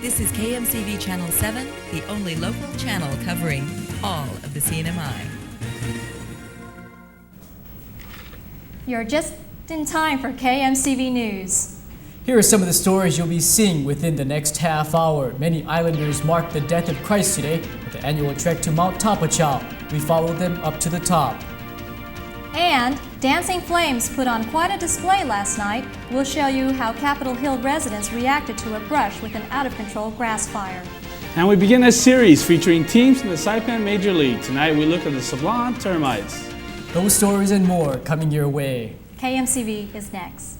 This is KMCV Channel 7, the only local channel covering all of the CNMI. You're just in time for KMCV News. Here are some of the stories you'll be seeing within the next half hour. Many islanders marked the death of Christ today with the annual trek to Mount TAPACHOU. We followed them up to the top. And Dancing Flames put on quite a display last night. We'll show you how Capitol Hill residents reacted to a brush with an out-of-control grass fire. And we begin a series featuring teams in the Saipan Major League. Tonight we look at the SIZZLING Termites. Those stories and more coming your way. KMCV is next.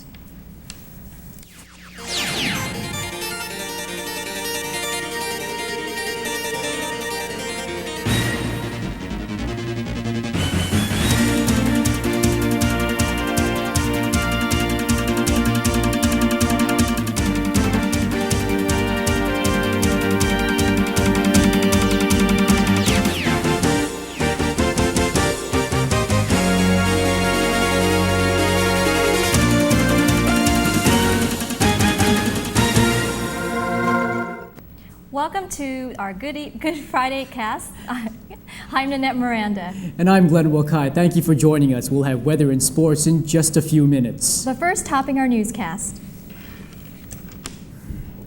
Welcome to our Good Friday cast. I'm Nanette Miranda. And I'm Glenn Wakai. Thank you for joining us. We'll have weather and sports in just a few minutes. But first, topping our newscast.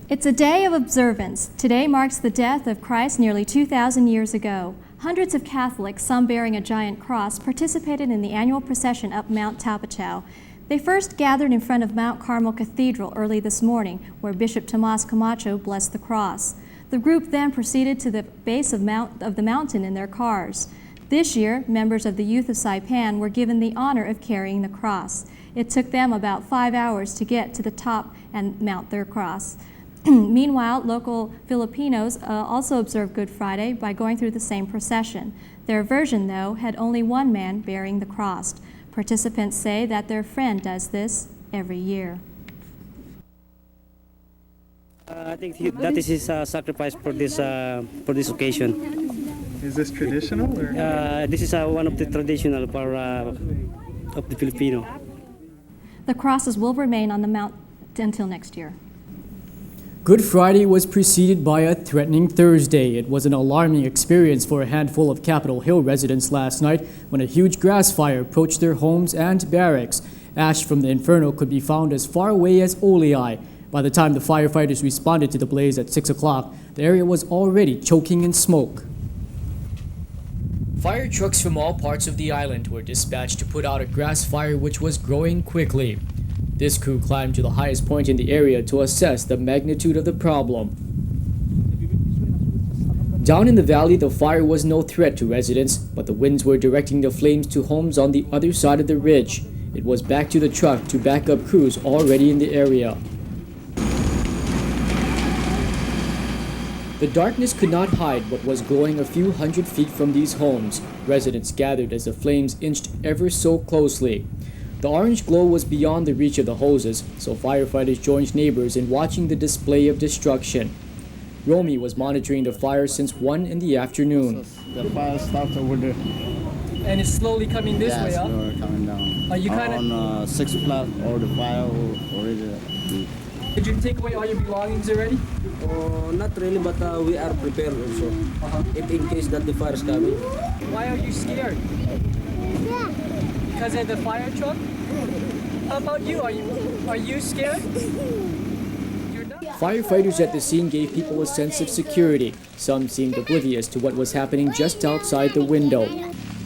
It's a day of observance. Today marks the death of Christ nearly 2,000 years ago. Hundreds of Catholics, some bearing a giant cross, participated in the annual procession up Mount TAPACHOU. They first gathered in front of Mount Carmel Cathedral early this morning, where Bishop Tomas Camacho blessed the cross. The group then proceeded to the base of the mountain in their cars. This year, members of the youth of Saipan were given the honor of carrying the cross. It took them about 5 hours to get to the top and mount their cross. Meanwhile, local Filipinos also observed Good Friday by going through the same procession. Their version, though, had only one man bearing the cross. Participants say that their friend does this every year. I think that is his sacrifice for this occasion. Is this traditional? Or? This is one of the traditional for of the Filipino. The crosses will remain on the mount until next year. Good Friday was preceded by a threatening Thursday. It was an alarming experience for a handful of Capitol Hill residents last night when a huge grass fire approached their homes and barracks. Ash from the inferno could be found as far away as Oleai. By the time the firefighters responded to the blaze at 6 o'clock, the area was already choking in smoke. Fire trucks from all parts of the island were dispatched to put out a grass fire which was growing quickly. This crew climbed to the highest point in the area to assess the magnitude of the problem. Down in the valley, the fire was no threat to residents, but the winds were directing the flames to homes on the other side of the ridge. It was back to the truck to back up crews already in the area. The darkness could not hide what was glowing a few hundred feet from these homes. Residents gathered as the flames inched ever so closely. The orange glow was beyond the reach of the hoses, so firefighters joined neighbors in watching the display of destruction. Romy was monitoring the fire since 1 in the afternoon. The fire started over there. And it's slowly coming this way, huh? Yes, coming down. Are you on 6 o'clock, or the fire already. Did you take away all your belongings already? Not really, but we are prepared also. If in case that the fire is coming. Why are you scared? Because of the fire truck? How about you? Are you scared? Firefighters at the scene gave people a sense of security. Some seemed oblivious to what was happening just outside the window.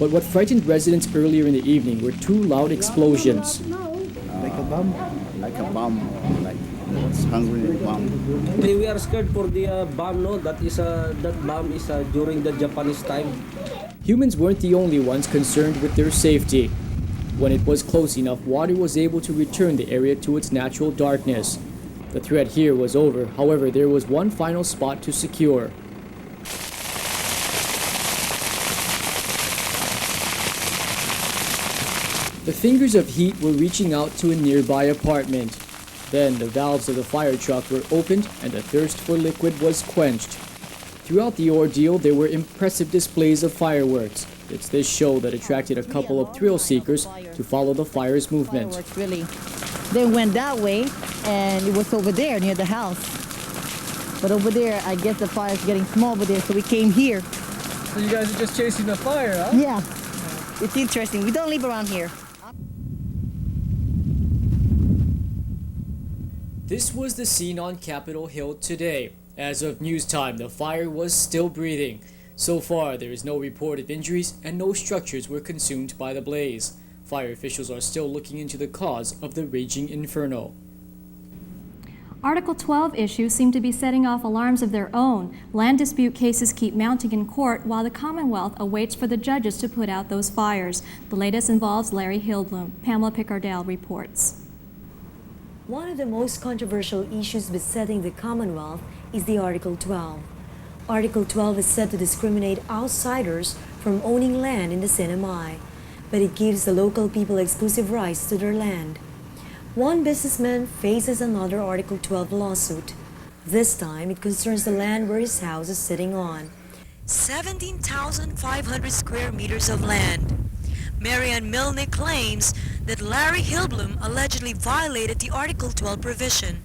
But what frightened residents earlier in the evening were two loud explosions. Like a bomb? Like a bomb, like it's hungry bomb. We are scared for the bomb, no? That bomb is during the Japanese time. Humans weren't the only ones concerned with their safety. When it was close enough, water was able to return the area to its natural darkness. The threat here was over. However, there was one final spot to secure. The fingers of heat were reaching out to a nearby apartment. Then the valves of the fire truck were opened and the thirst for liquid was quenched. Throughout the ordeal, there were impressive displays of fireworks. It's this show that attracted a couple of thrill seekers to follow the fire's movement. Really. They went that way, and it was over there near the house. But over there, I guess the fire's getting small over there, so we came here. So you guys are just chasing the fire, huh? Yeah, it's interesting. We don't live around here. This was the scene on Capitol Hill today. As of news time, the fire was still breathing. So far, there is no report of injuries and no structures were consumed by the blaze. Fire officials are still looking into the cause of the raging inferno. Article 12 issues seem to be setting off alarms of their own. Land dispute cases keep mounting in court while the Commonwealth awaits for the judges to put out those fires. The latest involves Larry Hillblum. Pamela Pickardell reports. One of the most controversial issues besetting the Commonwealth is the Article 12. Article 12 is said to discriminate outsiders from owning land in the CNMI, but it gives the local people exclusive rights to their land. One businessman faces another Article 12 lawsuit. This time, it concerns the land where his house is sitting on. 17,500 square meters of land. Marianne Milne claims that Larry Hillblum allegedly violated the Article 12 provision.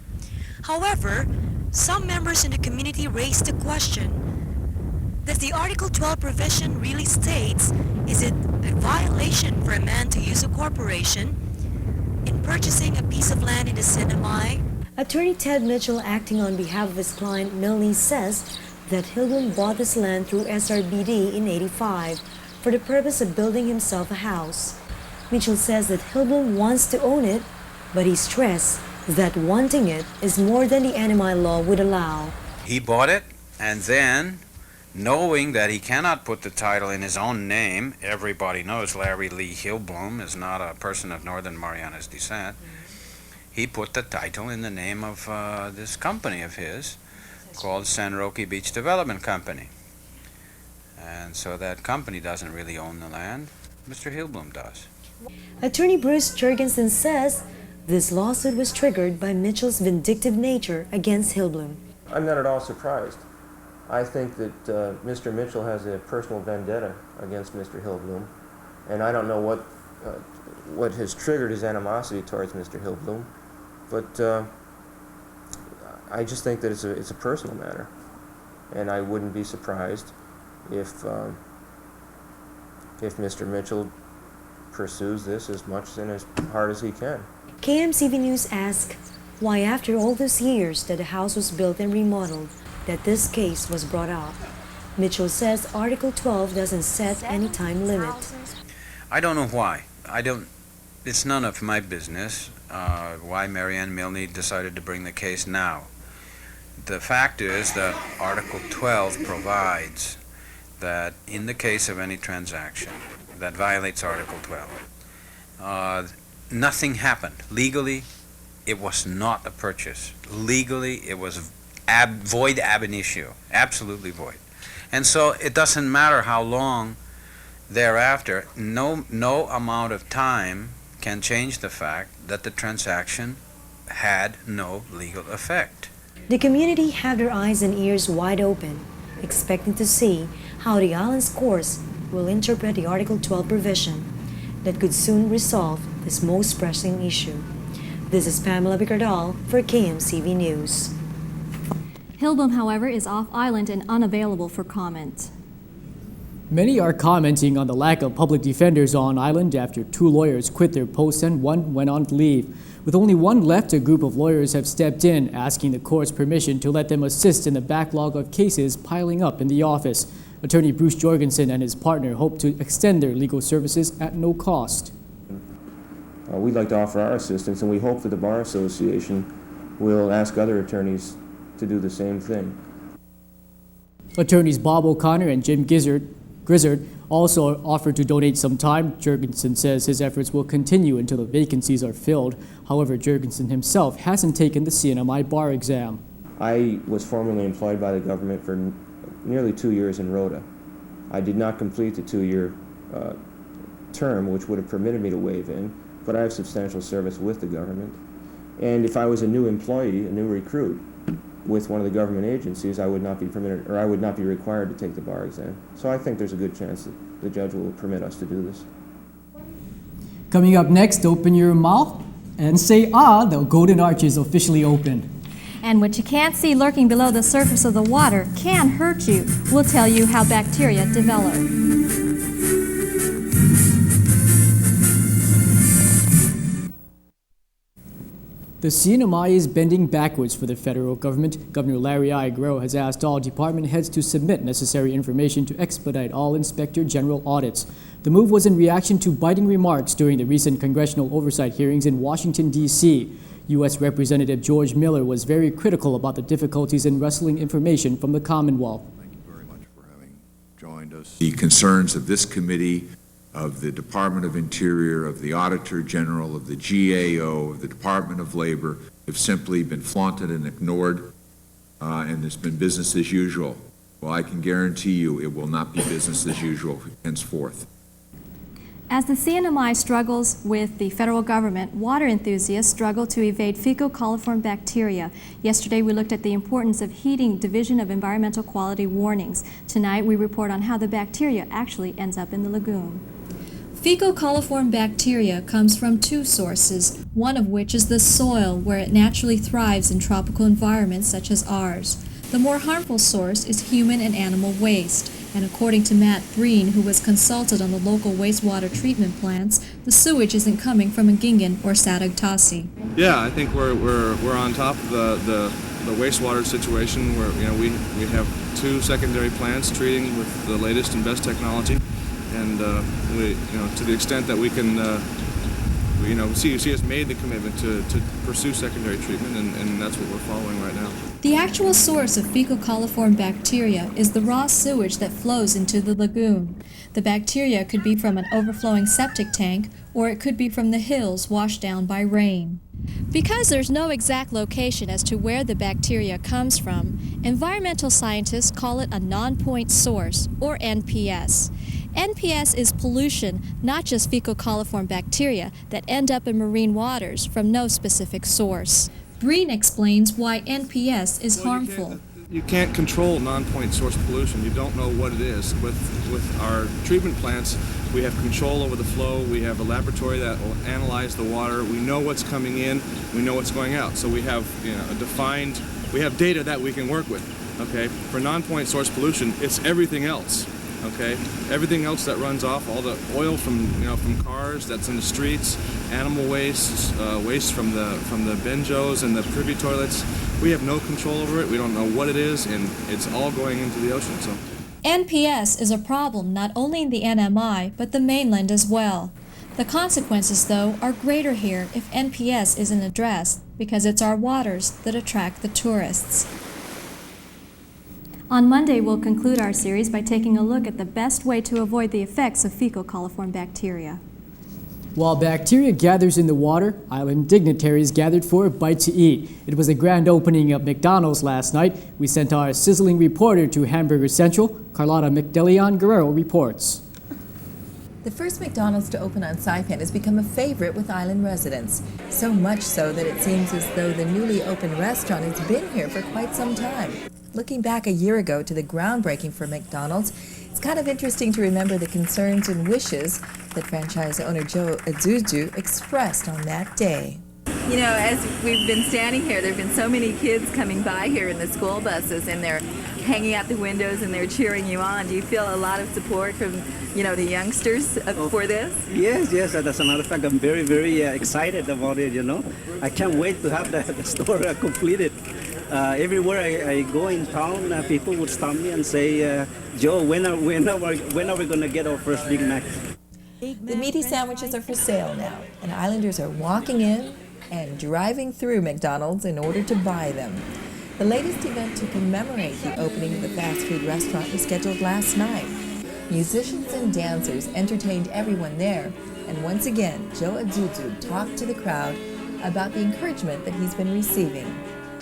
However, some members in the community raised the question: does the Article 12 provision really states, is it a violation for a man to use a corporation in purchasing a piece of land in the CNMI? Attorney Ted Mitchell, acting on behalf of his client Milne, says that Hillblum bought this land through SRBD in '85 for the purpose of building himself a house. Mitchell says that Hillblum wants to own it, but he stressed that wanting it is more than the NMI law would allow. He bought it, and then, knowing that he cannot put the title in his own name, everybody knows Larry Lee Hillblum is not a person of Northern Marianas descent, he put the title in the name of this company of his called San Roque Beach Development Company. And so that company doesn't really own the land, Mr. Hillblum does. Attorney Bruce Jurgensen says this lawsuit was triggered by Mitchell's vindictive nature against Hillblum. I'm not at all surprised. I think that Mr. Mitchell has a personal vendetta against Mr. Hillblum, and I don't know what has triggered his animosity towards Mr. Hillblum, but I just think that it's a personal matter, and I wouldn't be surprised if Mr. Mitchell pursues this as much and as hard as he can. KMCV News asked why, after all those years that the house was built and remodeled, that this case was brought up. Mitchell says Article 12 doesn't set any time limit. I don't know why. It's none of my business why Marianne Milne decided to bring the case now. The fact is that Article 12 provides that in the case of any transaction that violates Article 12, nothing happened. Legally, it was not a purchase. Legally, it was void ab initio, absolutely void. And so it doesn't matter how long thereafter, no amount of time can change the fact that the transaction had no legal effect. The community have their eyes and ears wide open, expecting to see how the island's courts will interpret the Article 12 provision that could soon resolve this most pressing issue. This is Pamela Pickardell for KMCV News. Hillblum, however, is off-island and unavailable for comment. Many are commenting on the lack of public defenders on island after 2 lawyers quit their posts and 1 went on leave. With only 1 left, a group of lawyers have stepped in, asking the court's permission to let them assist in the backlog of cases piling up in the office. Attorney Bruce Jorgensen and his partner hope to extend their legal services at no cost. We'd like to offer our assistance, and we hope that the Bar Association will ask other attorneys to do the same thing. Attorneys Bob O'Connor and Jim Grizzard also offered to donate some time. Jurgensen says his efforts will continue until the vacancies are filled. However, Jurgensen himself hasn't taken the CNMI bar exam. I was formerly employed by the government for nearly 2 years in Rhoda. I did not complete the 2-year term, which would have permitted me to waive in, but I have substantial service with the government. And if I was a new employee, a new recruit, with one of the government agencies, I would not be permitted, or I would not be required to take the bar exam. So I think there's a good chance that the judge will permit us to do this. Coming up next, open your mouth and say, ah, the Golden Arch is officially open. And what you can't see lurking below the surface of the water can hurt you. We'll tell you how bacteria develop. The CNMI is bending backwards for the federal government. Governor Larry Igoe has asked all department heads to submit necessary information to expedite all Inspector General audits. The move was in reaction to biting remarks during the recent congressional oversight hearings in Washington, D.C. U.S. Representative George Miller was very critical about the difficulties in wresting information from the Commonwealth. Thank you very much for having joined us. The concerns of this committee, of the Department of Interior, of the Auditor General, of the GAO, of the Department of Labor, have simply been flaunted and ignored, and it's been business as usual. Well, I can guarantee you it will not be business as usual henceforth. As the CNMI struggles with the federal government, water enthusiasts struggle to evade fecal coliform bacteria. Yesterday, we looked at the importance of heeding Division of Environmental Quality warnings. Tonight, we report on how the bacteria actually ends up in the lagoon. Fecal coliform bacteria comes from two sources, one of which is the soil, where it naturally thrives in tropical environments such as ours. The more harmful source is human and animal waste, and according to Matt Breen, who was consulted on the local wastewater treatment plants, the sewage isn't coming from Ngingen or Sadagtasi. Yeah, I think we're on top of the wastewater situation where we have two secondary plants treating with the latest and best technology. And we, to the extent that we can, CUC has made the commitment to pursue secondary treatment, and that's what we're following right now. The actual source of fecal coliform bacteria is the raw sewage that flows into the lagoon. The bacteria could be from an overflowing septic tank, or it could be from the hills washed down by rain. Because there's no exact location as to where the bacteria comes from, environmental scientists call it a non-point source, or NPS. NPS is pollution, not just fecal coliform bacteria that end up in marine waters from no specific source. Breen explains why NPS is harmful. You can't control non-point source pollution. You don't know what it is. With our treatment plants, we have control over the flow. We have a laboratory that will analyze the water. We know what's coming in. We know what's going out. So we have we have data that we can work with. Okay. For non-point source pollution, it's everything else. Okay, everything else that runs off, all the oil from cars that's in the streets, animal waste, waste from the benjos and the privy toilets, we have no control over it. We don't know what it is, and it's all going into the ocean. So, NPS is a problem not only in the NMI but the mainland as well. The consequences, though, are greater here if NPS isn't addressed, because it's our waters that attract the tourists. On Monday, we'll conclude our series by taking a look at the best way to avoid the effects of fecal coliform bacteria. While bacteria gathers in the water, island dignitaries gathered for a bite to eat. It was a grand opening of McDonald's last night. We sent our sizzling reporter to Hamburger Central. Carlotta McDelion Guerrero reports. The first McDonald's to open on Saipan has become a favorite with island residents. So much so that it seems as though the newly opened restaurant has been here for quite some time. Looking back a year ago to the groundbreaking for McDonald's, it's kind of interesting to remember the concerns and wishes that franchise owner Joe Azuzu expressed on that day. You know, as we've been standing here, there have been so many kids coming by here in the school buses, and they're hanging out the windows and they're cheering you on. Do you feel a lot of support from, the youngsters for this? Yes. As a matter of fact, I'm very, very excited about it, I can't wait to have the store completed. Everywhere I go in town, people would stop me and say, Joe, when are we going to get our first Big Mac? The meaty sandwiches are for sale now, and islanders are walking in and driving through McDonald's in order to buy them. The latest event to commemorate the opening of the fast food restaurant was scheduled last night. Musicians and dancers entertained everyone there, and once again, Joe Azuzu talked to the crowd about the encouragement that he's been receiving.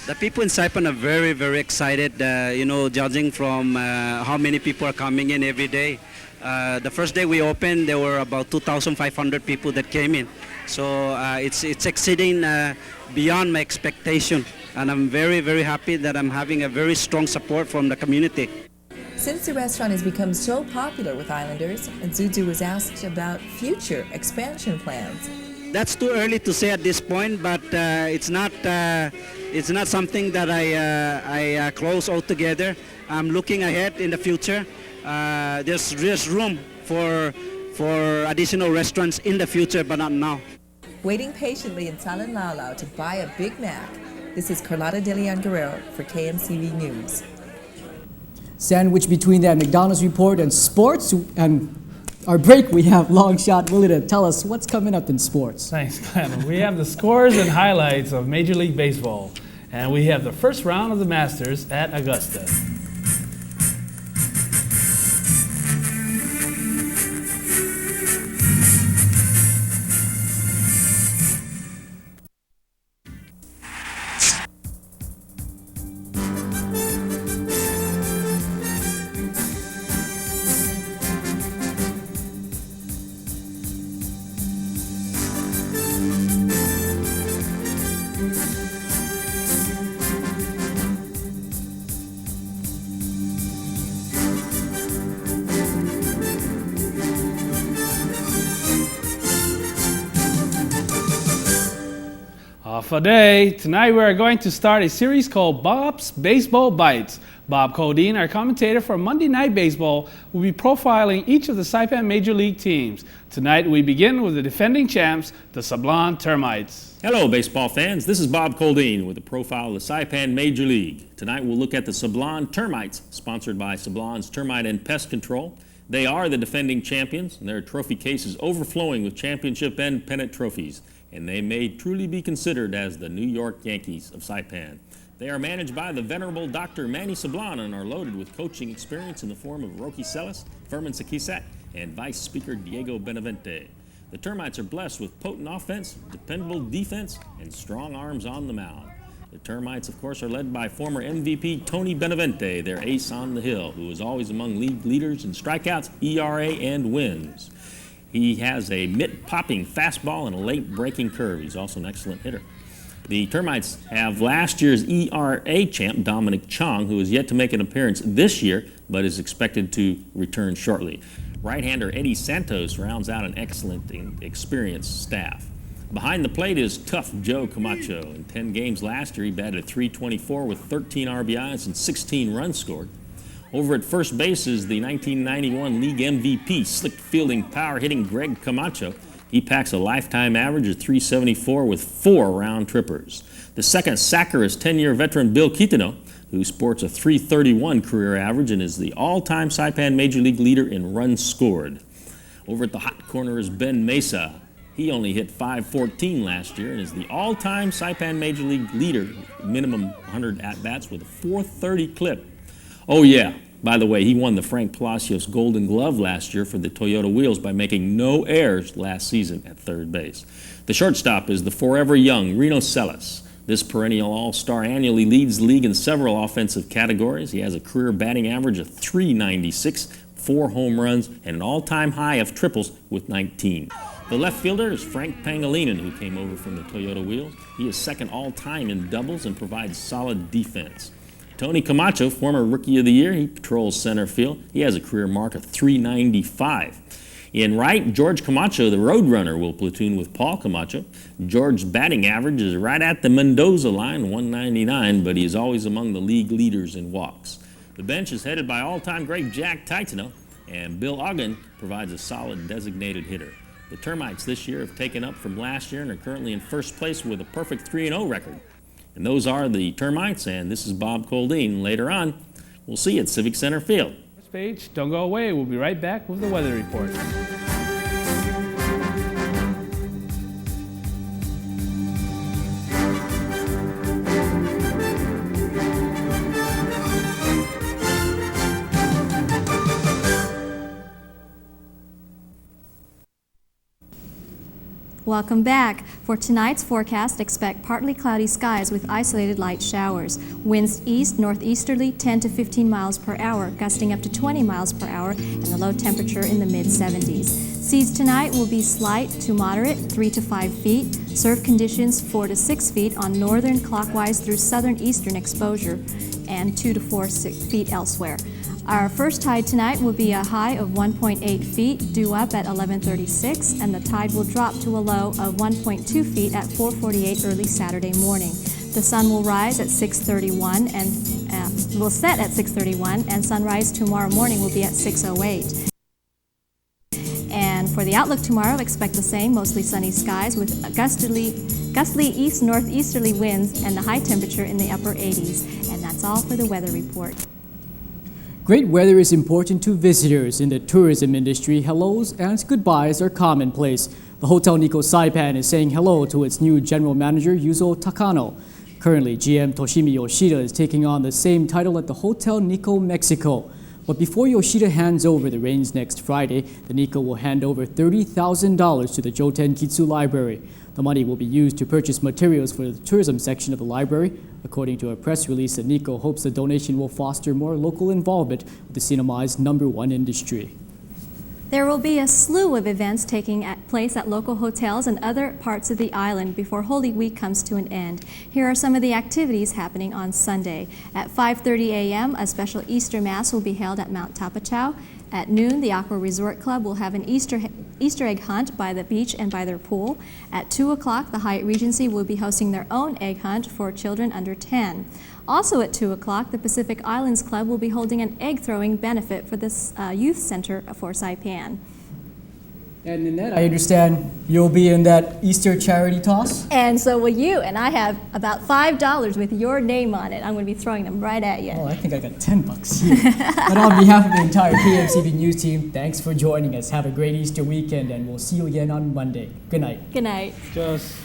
The people in Saipan are very, very excited, judging from how many people are coming in every day. The first day we opened, there were about 2,500 people that came in. So it's exceeding beyond my expectation. And I'm very, very happy that I'm having a very strong support from the community. Since the restaurant has become so popular with islanders, Azuzu was asked about future expansion plans. That's too early to say at this point, but it's not something that I close altogether. I'm looking ahead in the future. There's room for additional restaurants in the future, but not now. Waiting patiently in Salin Laulau to buy a Big Mac. This is Carlotta De Leon Guerrero for KMCV News. Sandwiched between that McDonald's report and sports and our break, we have Longshot Willie to tell us what's coming up in sports. Thanks, Glenn. We have the scores and highlights of Major League Baseball, and we have the first round of the Masters at Augusta. Tonight we are going to start a series called Bob's Baseball Bites. Bob COLDEEN, our commentator for Monday Night Baseball, will be profiling each of the Saipan Major League teams. Tonight we begin with the defending champs, the Sablan Termites. Hello baseball fans, this is Bob COLDEEN with a profile of the Saipan Major League. Tonight we'll look at the Sablan Termites, sponsored by Sablan's Termite and Pest Control. They are the defending champions, and their trophy case is overflowing with championship and pennant trophies, and they may truly be considered as the New York Yankees of Saipan. They are managed by the venerable Dr. Manny Sablan and are loaded with coaching experience in the form of Rocky Celis, Furman Sakisak, and Vice Speaker Diego Benavente. The Termites are blessed with potent offense, dependable defense, and strong arms on the mound. The Termites, of course, are led by former MVP Tony Benavente, their ace on the hill, who is always among league leaders in strikeouts, ERA, and wins. He has a mitt-popping fastball and a late-breaking curve. He's also an excellent hitter. The Termites have last year's ERA champ, Dominic Chong, who is yet to make an appearance this year, but is expected to return shortly. Right-hander Eddie Santos rounds out an excellent and experienced staff. Behind the plate is tough Joe Camacho. In 10 games last year, he batted .324 with 13 RBIs and 16 runs scored. Over at first base is the 1991 League MVP, slick fielding, power-hitting Greg Camacho. He packs a lifetime average of .374 with 4 round trippers. The second sacker is 10-year veteran Bill Quitino, who sports a .331 career average and is the all-time Saipan Major League leader in runs scored. Over at the hot corner is Ben Mesa. He only hit .514 last year and is the all-time Saipan Major League leader, minimum 100 at-bats with a .430 clip. Oh yeah, by the way, he won the Frank Palacios Golden Glove last year for the Toyota Wheels by making no errors last season at third base. The shortstop is the forever young Reno Celis. This perennial all-star annually leads the league in several offensive categories. He has a career batting average of .396, 4 home runs, and an all-time high of triples with 19. The left fielder is Frank Pangilinan, who came over from the Toyota Wheels. He is second all-time in doubles and provides solid defense. Tony Camacho, former Rookie of the Year, he patrols center field. He has a career mark of .395. In right, George Camacho, the Roadrunner, will platoon with Paul Camacho. George's batting average is right at the Mendoza line, .199, but he is always among the league leaders in walks. The bench is headed by all-time great Jack Titano, and Bill Ogden provides a solid designated hitter. The Termites this year have taken up from last year and are currently in first place with a perfect 3-0 record. And those are the Termites, and this is Bob COLDEEN. Later on, we'll see you at Civic Center Field. First page, don't go away. We'll be right back with the weather report. Welcome back. For tonight's forecast, expect partly cloudy skies with isolated light showers. Winds east-northeasterly 10 to 15 miles per hour, gusting up to 20 miles per hour, and the low temperature in the mid-70s. Seas tonight will be slight to moderate, 3 to 5 feet. Surf conditions 4 to 6 feet on northern clockwise through southern eastern exposure, and 2 to 4 feet elsewhere. Our first tide tonight will be a high of 1.8 feet, due up at 11:36, and the tide will drop to a low of 1.2 feet at 4:48 early Saturday morning. The sun will rise at 6:31 and will set at 6:31, and sunrise tomorrow morning will be at 6:08. And for the outlook tomorrow, expect the same, mostly sunny skies with gustly east-northeasterly winds and the high temperature in the upper 80s. And that's all for the weather report. Great weather is important to visitors. In the tourism industry, hellos and goodbyes are commonplace. The Hotel Nikko Saipan is saying hello to its new general manager, Yuzo Takano. Currently, GM Toshimi Yoshida is taking on the same title at the Hotel Nikko Mexico. But before Yoshida hands over the reins next Friday, the Nikko will hand over $30,000 to the Joten Kitsu Library. The money will be used to purchase materials for the tourism section of the library. According to a press release, the Nikko hopes the donation will foster more local involvement with the cinema's #1 industry. There will be a slew of events taking place at local hotels and other parts of the island before Holy Week comes to an end. Here are some of the activities happening on Sunday. At 5:30 a.m., a special Easter Mass will be held at Mount TAPACHOU. At noon, the Aqua Resort Club will have an Easter egg hunt by the beach and by their pool. At 2 o'clock, the Hyatt Regency will be hosting their own egg hunt for children under 10. Also at 2 o'clock, the Pacific Islands Club will be holding an egg-throwing benefit for this youth center for Saipan. And Nanette, I understand you'll be in that Easter charity toss? And so will you, and I have about $5 with your name on it. I'm going to be throwing them right at you. Oh, I think I got $10 here. But on behalf of the entire KMCV News team, thanks for joining us. Have a great Easter weekend, and we'll see you again on Monday. Good night. Good night. Just